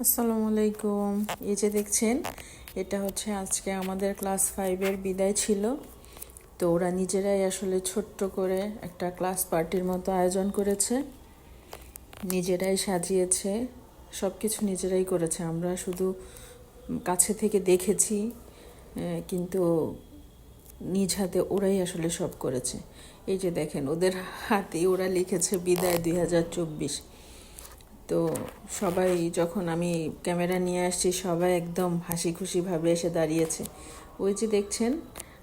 আসসালামু আলাইকুম। এই যে দেখছেন, এটা হচ্ছে আজকে আমাদের ক্লাস 5-এর বিদায় ছিল। তো ওরা নিজেরাই আসলে ছোট্ট করে একটা ক্লাস পার্টির মতো আয়োজন করেছে, নিজেরাই সাজিয়েছে, সব কিছু নিজেরাই করেছে। আমরা শুধু কাছে থেকে দেখেছি, কিন্তু নিজ হাতে ওরাই আসলে সব করেছে। এই যে দেখেন, ওদের হাতে ওরা লিখেছে বিদায় 2024। তো সবাই, যখন আমি ক্যামেরা নিয়ে আসছি, সবাই একদম হাসি খুশিভাবে এসে দাঁড়িয়েছে। ওই যে দেখছেন,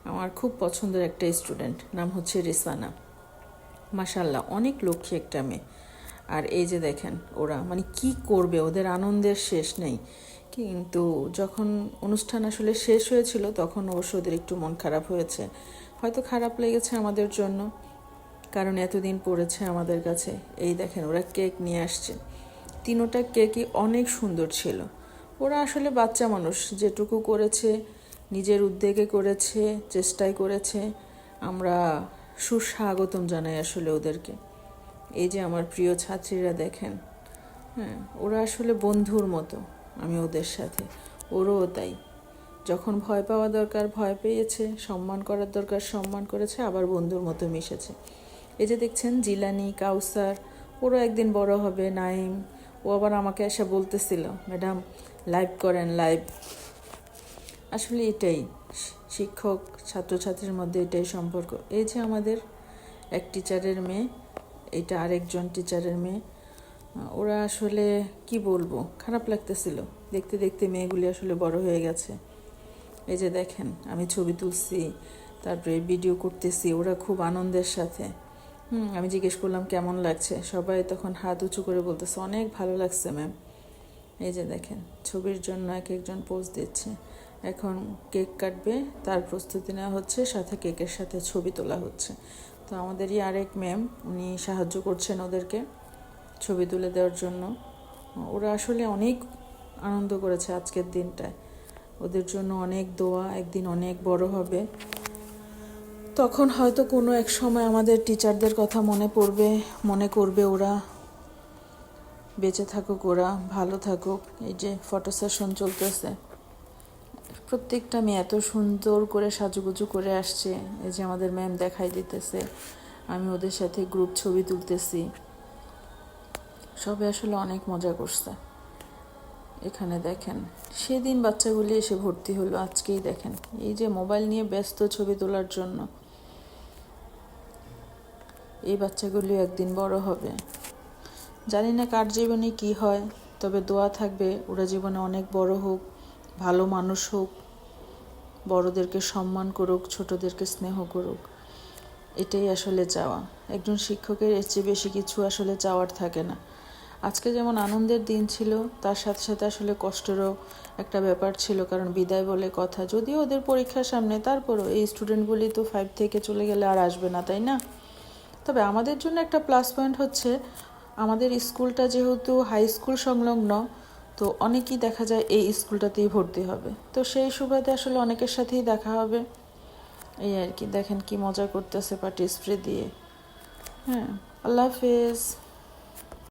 আমার খুব পছন্দের একটা স্টুডেন্ট, নাম হচ্ছে রিসানা। মাশাল্লাহ, অনেক লক্ষ্মী একটা মেয়ে। আর এই যে দেখেন, ওরা মানে কি করবে, ওদের আনন্দের শেষ নেই। কিন্তু যখন অনুষ্ঠান আসলে শেষ হয়েছিল, তখন অবশ্য ওদের একটু মন খারাপ হয়েছে। হয়তো খারাপ লেগেছে আমাদের জন্য, কারণ এতদিন পড়েছে আমাদের কাছে। এই দেখেন, ওরা কেক নিয়ে আসছে। তিনোটা কেকই অনেক সুন্দর ছিল। ওরা আসলে বাচ্চা মানুষ, যেটুকু করেছে নিজের উদ্যোগে করেছে, চেষ্টাই করেছে। আমরা সুস্বাগতম জানাই আসলে ওদেরকে। এই যে আমার প্রিয় ছাত্রীরা দেখেন, হ্যাঁ, ওরা আসলে বন্ধুর মতো। আমি ওদের সাথে, ওরও তাই। যখন ভয় পাওয়া দরকার ভয় পেয়েছে, সম্মান করার দরকার সম্মান করেছে, আবার বন্ধুর মতো মিশেছে। এই যে দেখছেন, জিলানি, কাউসার, ওরও একদিন বড় হবে। নাইম, ও আবার আমাকে এসে বলতেছিল, ম্যাডাম লাইভ করেন, লাইভ। আসলে এটাই শিক্ষক ছাত্রছাত্রীর মধ্যে, এটাই সম্পর্ক। এই যে আমাদের এক টিচারের মেয়ে, এটা আরেকজন টিচারের মেয়ে। ওরা আসলে কি বলবো, খারাপ লাগতেছিল দেখতে দেখতে মেয়েগুলি আসলে বড় হয়ে গেছে। এই যে দেখেন, আমি ছবি তুলছি, তারপরে ভিডিও করতেছি, ওরা খুব আনন্দের সাথে। আমি জিজ্ঞেস করলাম কেমন লাগছে, সবাই তখন হাত উঁচু করে বলতেছে অনেক ভালো লাগছে ম্যাম। এই যে দেখেন, ছবির জন্য এক একজন পোজ দিচ্ছে। এখন কেক কাটবে, তার প্রস্তুতি নেওয়া হচ্ছে, সাথে কেকের সাথে ছবি তোলা হচ্ছে। তো আমাদেরই আরেক ম্যাম, উনি সাহায্য করছেন ওদেরকে ছবি তুলে দেওয়ার জন্য। ওরা আসলে অনেক আনন্দ করেছে আজকের দিনটায়। ওদের জন্য অনেক দোয়া, একদিন অনেক বড় হবে। তখন হয়তো কোনো এক সময় আমাদের টিচারদের কথা মনে পড়বে, মনে করবে ওরা। বেঁচে থাকুক ওরা, ভালো থাকুক। এই যে ফটো সেশন চলতেছে, প্রত্যেকটা মেয়ে এত সুন্দর করে সাজুগুজু করে আসছে। এই যে আমাদের ম্যাম দেখাই দিতেছে, আমি ওদের সাথে গ্রুপ ছবি তুলতেছি। সবাই আসলে অনেক মজা করছে। এখানে দেখেন, সেদিন বাচ্চাগুলি এসে ভর্তি হলো, আজকেই দেখেন এই যে মোবাইল নিয়ে ব্যস্ত ছবি তোলার জন্য। এই বাচ্চাগুলি একদিন বড় হবে। জানি না কার জীবনে কি হয়, তবে দোয়া থাকবে ওরা জীবনে অনেক বড় হোক, ভালো মানুষ হোক, বড়দেরকে সম্মান করুক, ছোটদেরকে স্নেহ করুক। এটাই আসলে চাওয়া। একজন শিক্ষকের এর চেয়ে বেশি কিছু আসলে চাওয়ার থাকে না। আজকে যেমন আনন্দের দিন ছিল, তার সাথে সাথে আসলে কষ্টেরও একটা ব্যাপার ছিল, কারণ বিদায় বলে কথা। যদিও ওদের পরীক্ষার সামনে, তারপরও এই স্টুডেন্টগুলি তো 5 থেকে চলে গেলে আর আসবে না, তাই না? তবে আমাদের জন্য একটা প্লাস পয়েন্ট হচ্ছে, আমাদের স্কুলটা যেহেতু হাই স্কুল সংলগ্ন, তো অনেকেই দেখা যায় এই স্কুলটাতেই ভর্তি হবে। তো সেই সুবাদে আসলে অনেকের সাথেই দেখা হবে। এই আর কি, দেখেন কি মজা করতেছে পার্টি স্প্রে দিয়ে। হ্যাঁ, আল্লাহ হাফেজ।